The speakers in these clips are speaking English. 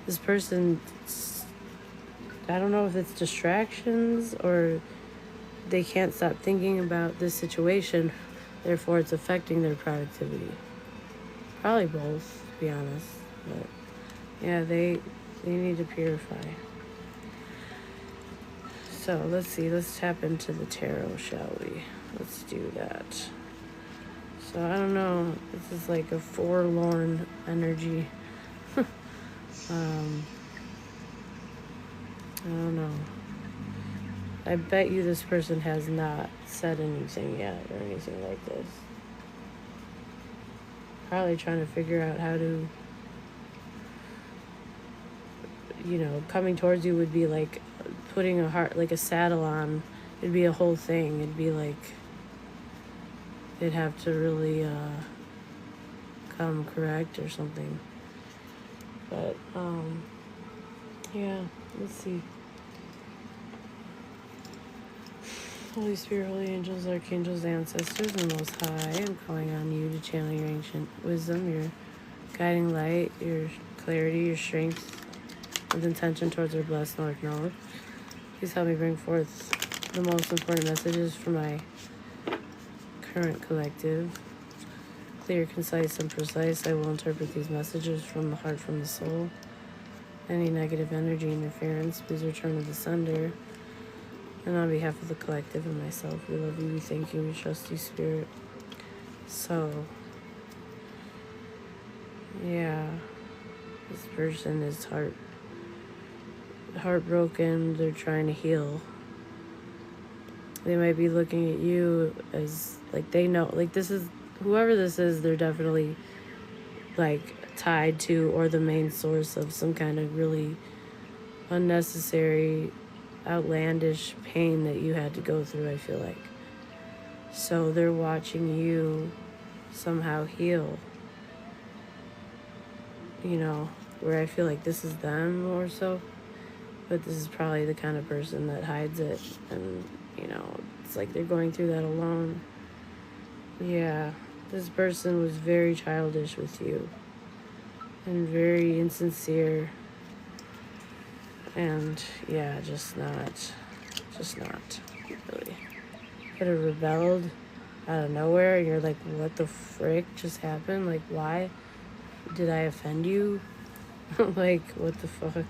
this person, I don't know if it's distractions or they can't stop thinking about this situation, therefore it's affecting their productivity. Probably both, to be honest. But yeah, they need to purify. So let's see, let's tap into the tarot, shall we? Let's do that. So I don't know, this is like a forlorn energy. I don't know. I bet you this person has not said anything yet or anything like this. Probably trying to figure out how to, coming towards you would be like putting a heart, like a saddle on. It'd be a whole thing. It'd be like, they'd have to really come correct or something. But, yeah, let's see. Holy Spirit, holy angels, archangels, ancestors, and Most High, I'm calling on you to channel your ancient wisdom, your guiding light, your clarity, your strength, with intention towards our blessed North Node. Please help me bring forth the most important messages for my current collective. Clear, concise, and precise, I will interpret these messages from the heart, from the soul. Any negative energy interference, please return to the sender. And on behalf of the collective and myself, we love you, we thank you, we trust you, Spirit. So, yeah, this person is heartbroken. They're trying to heal. They might be looking at you as, like, they know, like, this is, whoever this is, they're definitely, like, tied to or the main source of some kind of really unnecessary, outlandish pain that you had to go through, I feel like. So they're watching you somehow heal, where I feel like this is them more so, but this is probably the kind of person that hides it, and it's like they're going through that alone. Yeah, this person was very childish with you and very insincere, and yeah, just not really. Could have rebelled out of nowhere, and you're like, what the frick just happened? Like, why did I offend you? Like, what the fuck?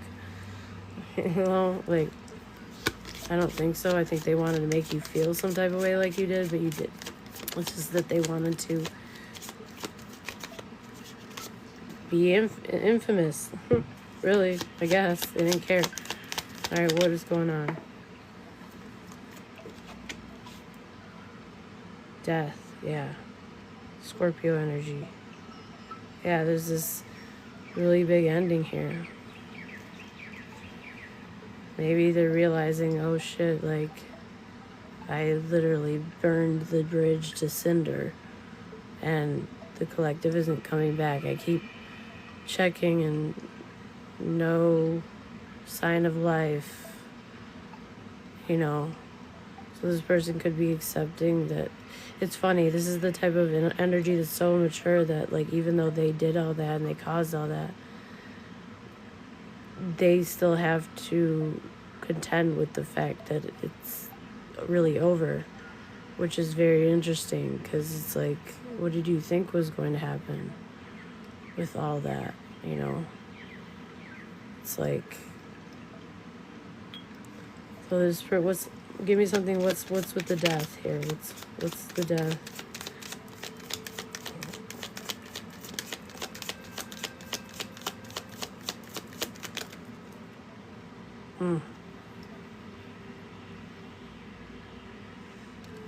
Like, I don't think so. I think they wanted to make you feel some type of way like you did, but you did. It's just that they wanted to be infamous. Really, I guess. They didn't care. Alright, what is going on? Death, yeah. Scorpio energy. Yeah, there's this really big ending here. Maybe they're realizing, oh shit, like, I literally burned the bridge to cinder, and the collective isn't coming back. I keep checking and no sign of life, So this person could be accepting that. It's funny, this is the type of energy that's so mature that, like, even though they did all that and they caused all that, they still have to contend with the fact that it's really over, which is very interesting, because it's like, what did you think was going to happen with all that, It's like, so there's, give me something, what's with the death here? What's the death?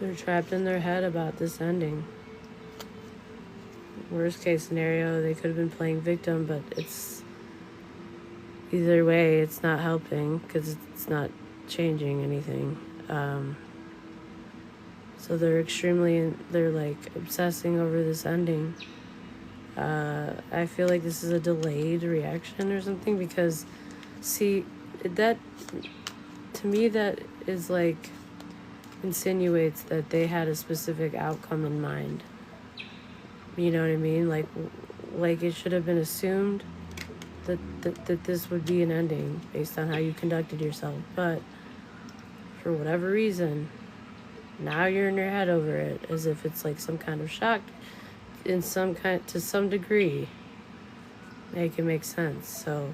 They're trapped in their head about this ending. Worst case scenario, they could have been playing victim, but it's either way, it's not helping because it's not changing anything. So they're like obsessing over this ending. I feel like this is a delayed reaction or something, because see, that, to me, that is like insinuates that they had a specific outcome in mind. You know what I mean? Like it should have been assumed that this would be an ending based on how you conducted yourself. But for whatever reason, now you're in your head over it, as if it's like some kind of shock in some kind, to some degree. Make it make sense. So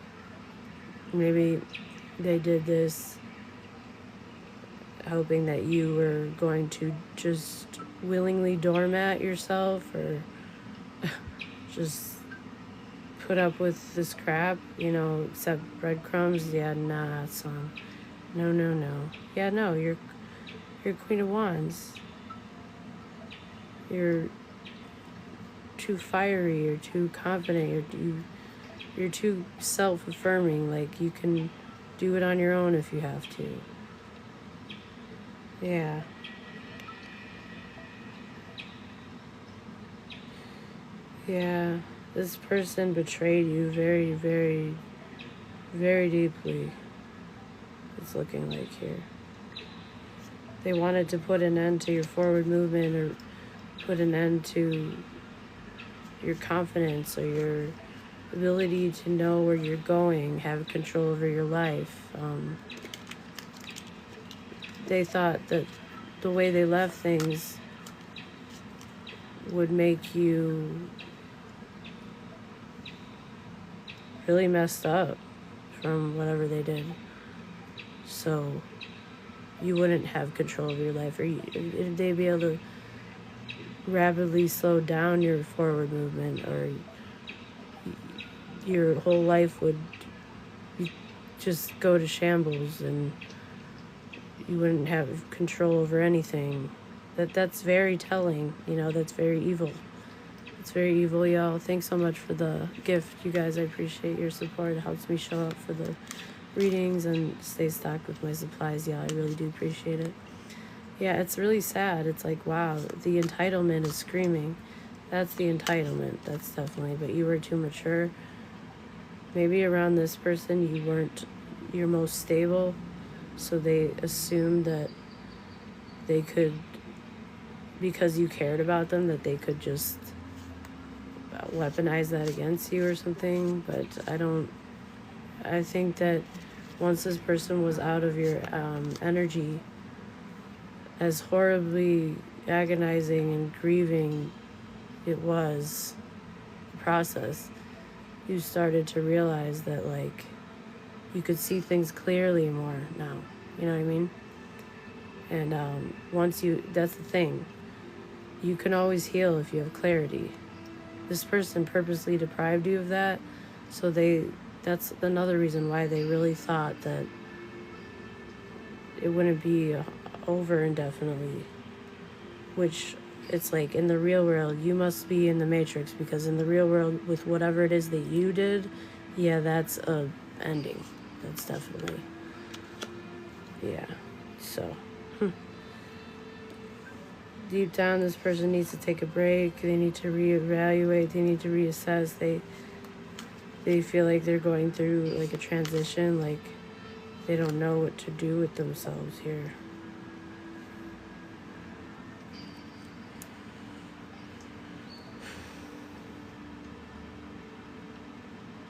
maybe they did this hoping that you were going to just willingly doormat yourself, or just put up with this crap, accept breadcrumbs. Yeah, nah, son. No. Yeah, no, you're Queen of Wands. You're too fiery, you're too confident, you're too self-affirming. Like, you can do it on your own if you have to. Yeah. Yeah. This person betrayed you very, very, very deeply. It's looking like here. They wanted to put an end to your forward movement, or put an end to your confidence, or your ability to know where you're going, have control over your life. They thought that the way they left things would make you really messed up from whatever they did. So you wouldn't have control of your life, or they'd be able to rapidly slow down your forward movement, or your whole life would just go to shambles, and you wouldn't have control over anything. That's very telling, that's very evil. It's very evil, y'all. Thanks so much for the gift, you guys. I appreciate your support. It helps me show up for the readings and stay stocked with my supplies, y'all. I really do appreciate it. Yeah, it's really sad. It's like, wow, the entitlement is screaming. That's the entitlement. That's definitely. But you were too mature. Maybe around this person you weren't your most stable, so they assumed that they could, because you cared about them, that they could just weaponize that against you or something. But I think that once this person was out of your energy, as horribly agonizing and grieving it was, the process, you started to realize that, like, you could see things clearly more now. You know what I mean? And that's the thing. You can always heal if you have clarity. This person purposely deprived you of that, so that's another reason why they really thought that it wouldn't be over indefinitely. Which, it's like, in the real world, you must be in the Matrix, because in the real world, with whatever it is that you did, yeah, that's a ending. That's definitely, yeah. So, deep down, this person needs to take a break. They need to reevaluate. They need to reassess. They feel like they're going through, like, a transition. Like, they don't know what to do with themselves here.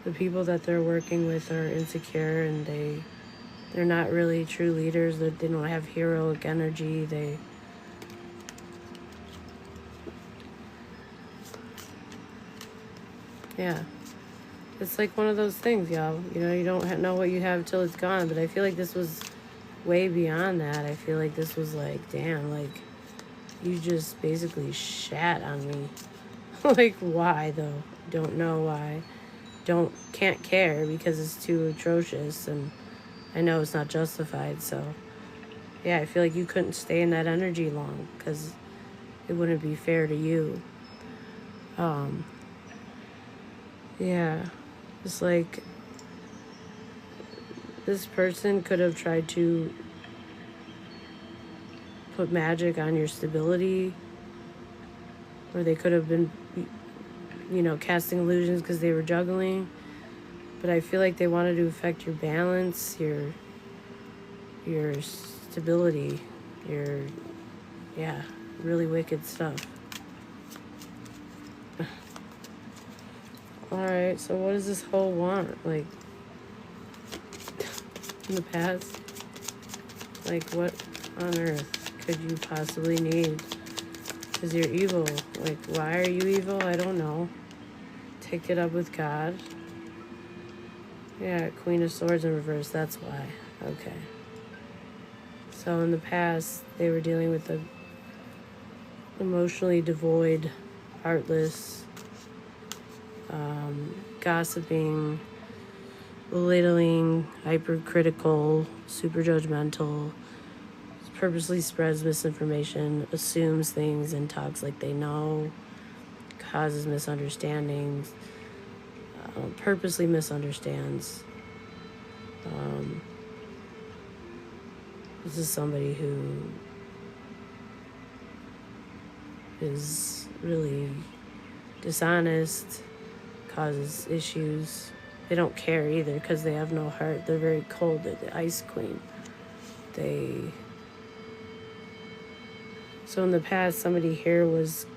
The people that they're working with are insecure, and they're not really true leaders. They don't have heroic energy. Yeah. It's like one of those things, y'all. You don't know what you have till it's gone. But I feel like this was way beyond that. I feel like this was like, damn, like, you just basically shat on me. Like, why, though? Don't know why. Can't care, because it's too atrocious, and I know it's not justified. So, yeah, I feel like you couldn't stay in that energy long, because it wouldn't be fair to you. Yeah. It's like, this person could have tried to put magic on your stability, or they could have been, casting illusions because they were juggling. But I feel like they wanted to affect your balance, your stability, really wicked stuff. Alright, so what does this hoe want? Like, in the past? Like, what on earth could you possibly need? Because you're evil. Like, why are you evil? I don't know. Take it up with God. Yeah, Queen of Swords in reverse, that's why. Okay. So in the past, they were dealing with the emotionally devoid, heartless, gossiping, belittling, hypercritical, super judgmental, purposely spreads misinformation, assumes things and talks like they know, causes misunderstandings, purposely misunderstands. This is somebody who is really dishonest, causes issues. They don't care either because they have no heart. They're very cold. They're the ice queen. So in the past, somebody here was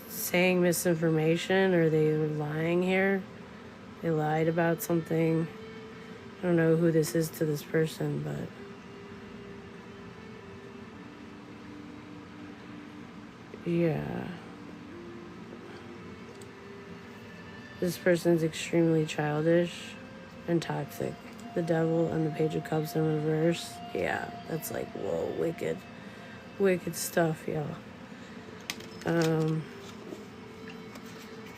saying misinformation, or they were lying here. They lied about something. I don't know who this is to this person, but yeah. This person's extremely childish and toxic. The Devil and the Page of Cups in reverse. Yeah, that's like, whoa, wicked. Wicked stuff, y'all.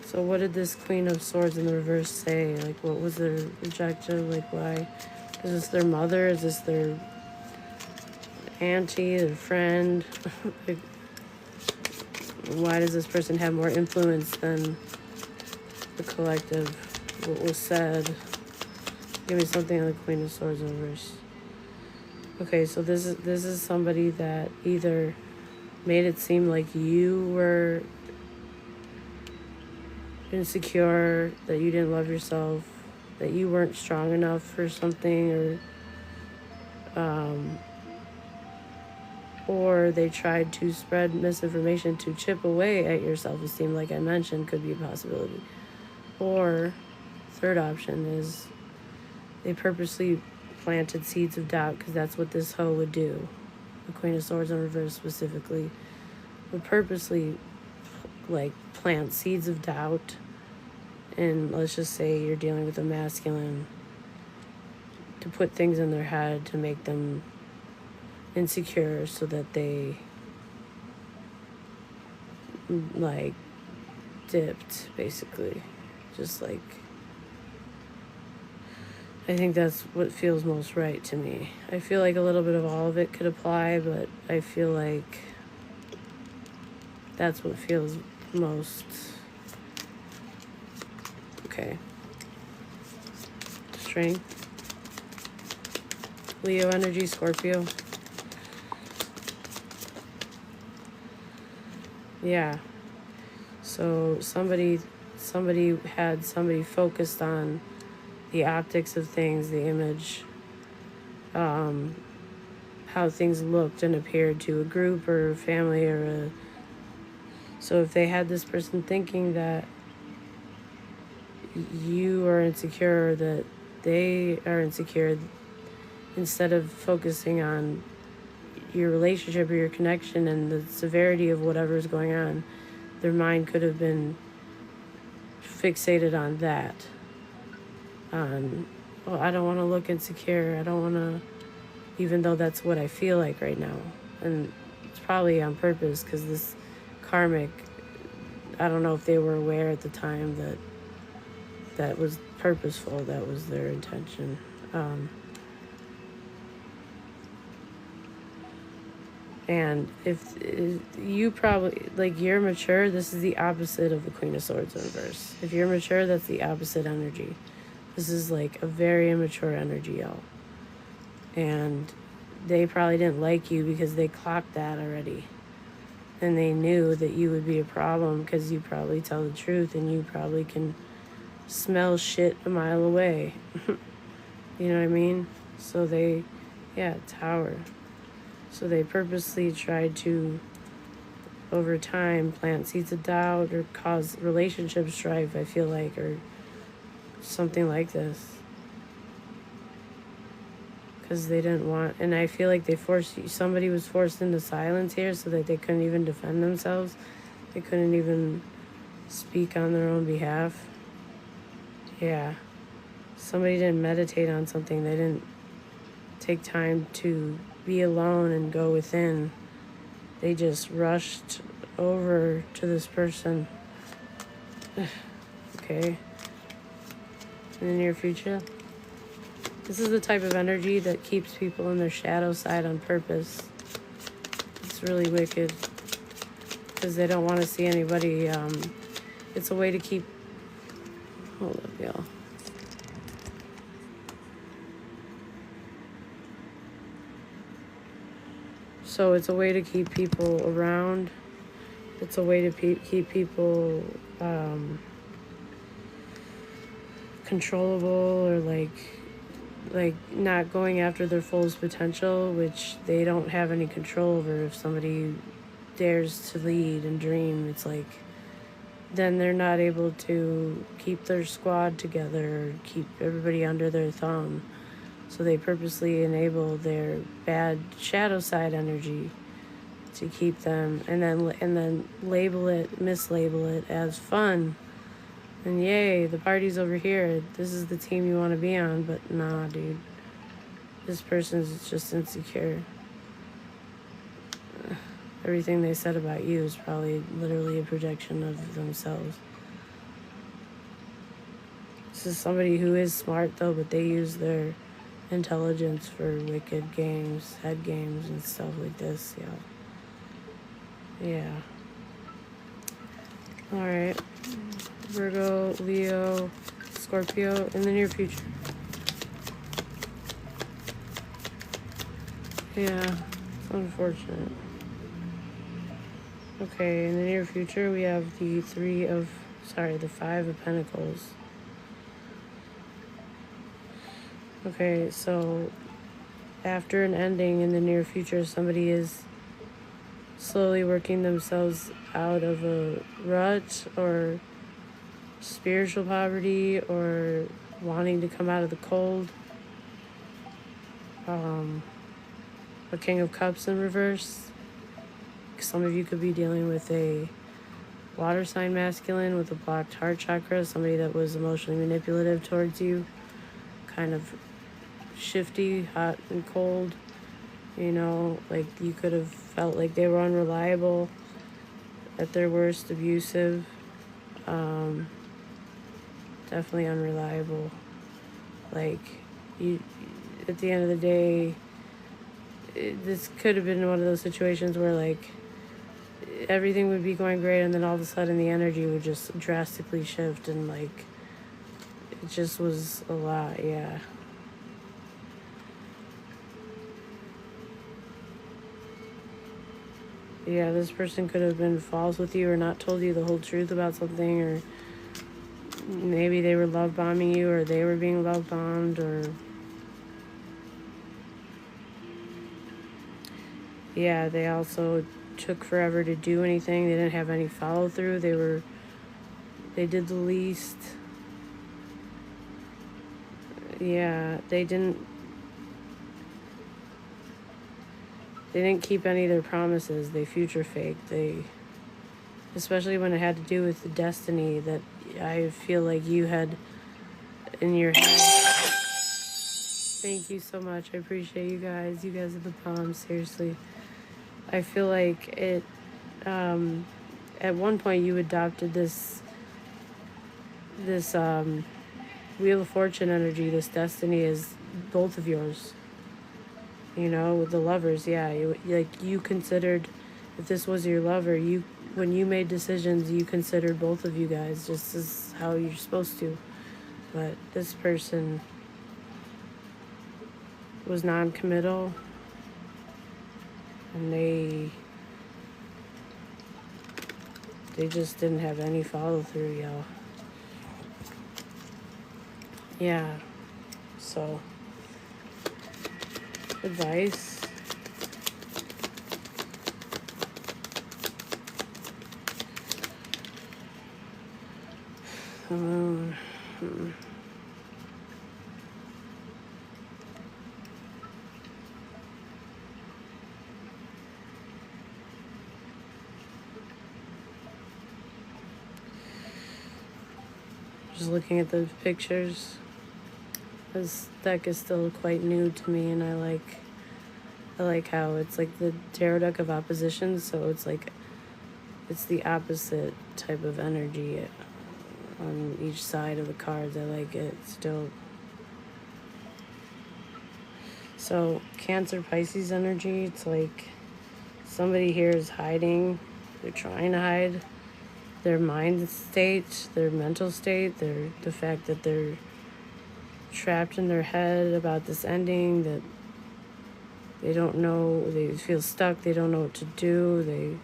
So what did this Queen of Swords in the reverse say? Like, what was their objective? Like, why? Is this their mother? Is this their auntie, their friend? Like, why does this person have more influence than the collective? What was said? Give me something on the Queen of Swords in reverse. Okay, so this is somebody that either made it seem like you were insecure, that you didn't love yourself, that you weren't strong enough for something, or they tried to spread misinformation to chip away at your self-esteem, like I mentioned, could be a possibility. Or third option is they purposely planted seeds of doubt, because that's what this hoe would do. The Queen of Swords in reverse specifically would purposely like plant seeds of doubt. And let's just say you're dealing with a masculine, to put things in their head to make them insecure, so that they like dipped, basically. Just like, I think that's what feels most right to me. I feel like a little bit of all of it could apply, but I feel like that's what feels most okay. Strength. Leo energy, Scorpio. Yeah. So somebody had somebody focused on the optics of things, the image, how things looked and appeared to a group or a family so if they had this person thinking that you are insecure, that they are insecure, instead of focusing on your relationship or your connection and the severity of whatever is going on, their mind could have been fixated on that. Oh, I don't want to look insecure. I don't want to, even though that's what I feel like right now. And it's probably on purpose, because this karmic, I don't know if they were aware at the time that that was purposeful, that was their intention. And if you probably, like, you're mature, this is the opposite of the Queen of Swords in reverse. If you're mature, that's the opposite energy. This is like a very immature energy, y'all. And they probably didn't like you because they clocked that already. And they knew that you would be a problem because you probably tell the truth and you probably can smell shit a mile away. You know what I mean? So Tower. So they purposely tried to over time plant seeds of doubt or cause relationship strife, I feel like, or something like this. Because they didn't want, and I feel like somebody was forced into silence here so that they couldn't even defend themselves. They couldn't even speak on their own behalf. Yeah. Somebody didn't meditate on something. They didn't take time to be alone and go within. They just rushed over to this person. Okay. In the near future. This is the type of energy that keeps people in their shadow side on purpose. It's really wicked. Because they don't want to see anybody. It's a way to keep... Hold up, y'all. So it's a way to keep people around. It's a way to keep people controllable, or like not going after their fullest potential, which they don't have any control over. If somebody dares to lead and dream, it's like then they're not able to keep their squad together or keep everybody under their thumb. So they purposely enable their bad shadow side energy to keep them, and then mislabel it as fun. And yay, the party's over here. This is the team you want to be on. But nah, dude. This person's just insecure. Everything they said about you is probably literally a projection of themselves. This is somebody who is smart, though, but they use their intelligence for wicked games, head games, and stuff like this. Yeah. Alright. Virgo, Leo, Scorpio in the near future. Yeah, it's unfortunate. Okay, in the near future we have the Five of Pentacles. Okay, so after an ending in the near future, somebody is slowly working themselves out of a rut or spiritual poverty or wanting to come out of the cold. A King of Cups in reverse. Some of you could be dealing with a water sign masculine with a blocked heart chakra, somebody that was emotionally manipulative towards you, kind of shifty, hot and cold. You know, like you could have felt like they were unreliable, at their worst, abusive, definitely unreliable. Like, you, at the end of the day, this could have been one of those situations where, like, everything would be going great, and then all of a sudden the energy would just drastically shift, and, like, it just was a lot, yeah. Yeah, this person could have been false with you or not told you the whole truth about something, or maybe they were love bombing you, or they were being love bombed, or... Yeah, they also took forever to do anything. They didn't have any follow through. They did the least. Yeah, they didn't keep any of their promises. They future faked. Especially when it had to do with the destiny that I feel like you had in your head. Thank you so much. I appreciate you guys. You guys are the palms, seriously. I feel like it, at one point you adopted this Wheel of Fortune energy, this destiny is both of yours. You know, with the lovers, yeah. You considered, if this was your lover, when you made decisions, you considered both of you guys, just as how you're supposed to. But this person was non-committal, and they just didn't have any follow-through, y'all. Yeah, so... advice. The moon. Just looking at the pictures. This deck is still quite new to me, and I like how it's like the tarot deck of opposition, so it's like it's the opposite type of energy on each side of the cards. I like it still. So Cancer Pisces energy, it's like somebody here is hiding. They're trying to hide their mind state, their mental state, the fact that they're trapped in their head about this ending, that they don't know, they feel stuck, they don't know what to do,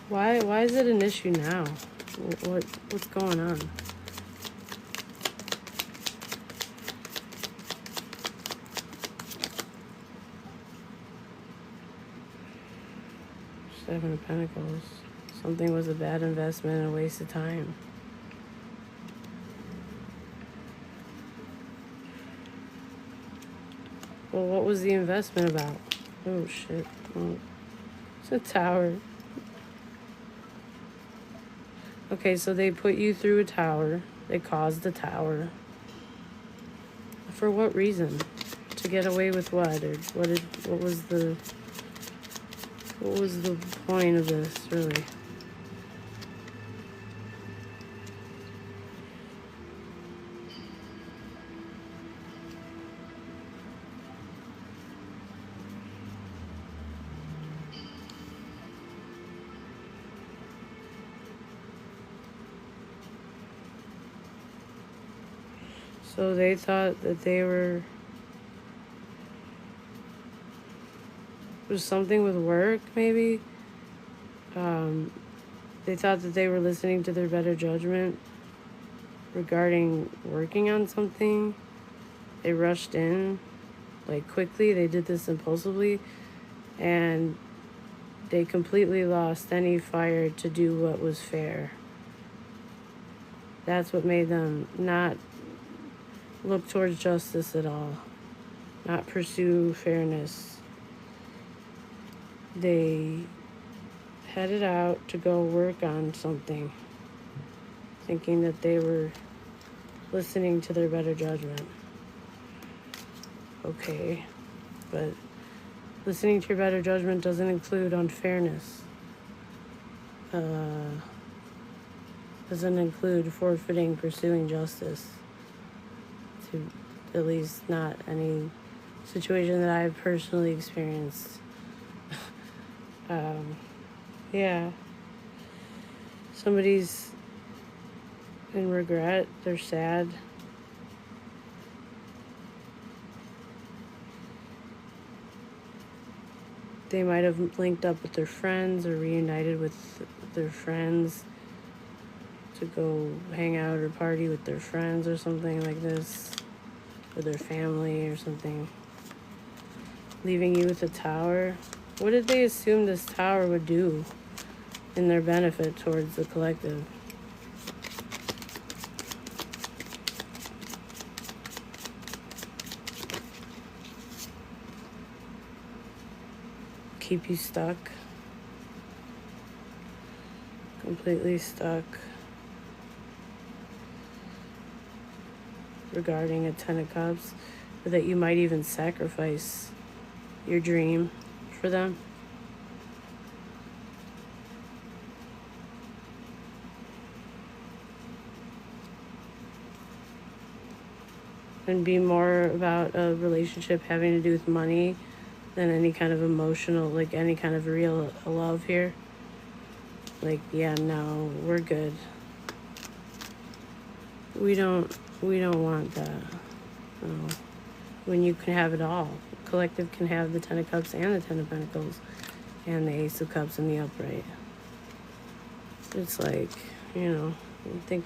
Why is it an issue now? What's going on? Seven of Pentacles. Something was a bad investment and a waste of time. Well, what was the investment about? Oh, shit. Oh, it's a tower. Okay, so they put you through a tower. They caused the tower. For what reason? To get away with what? Or what was the point of this, really? So they thought that they were... It was something with work, maybe? They thought that they were listening to their better judgment regarding working on something. They rushed in, like, quickly. They did this impulsively. And they completely lost any fire to do what was fair. That's what made them not look towards justice at all, not pursue fairness. They headed out to go work on something, thinking that they were listening to their better judgment. Okay, but listening to your better judgment doesn't include unfairness. Doesn't include forfeiting pursuing justice. To at least not any situation that I've personally experienced. Yeah. Somebody's in regret. They're sad. They might have linked up with their friends or reunited with their friends to go hang out or party with their friends or something like this, or their family or something. Leaving you with a tower. What did they assume this tower would do in their benefit towards the collective? Keep you stuck. Completely stuck. Regarding a Ten of Cups. Or that you might even sacrifice your dream for them. And be more about a relationship having to do with money than any kind of emotional, like any kind of real love here. Like, yeah, no, we're good. We don't want that. No. When you can have it all. Collective can have the Ten of Cups and the Ten of Pentacles and the Ace of Cups and the upright. It's like, I'm thinking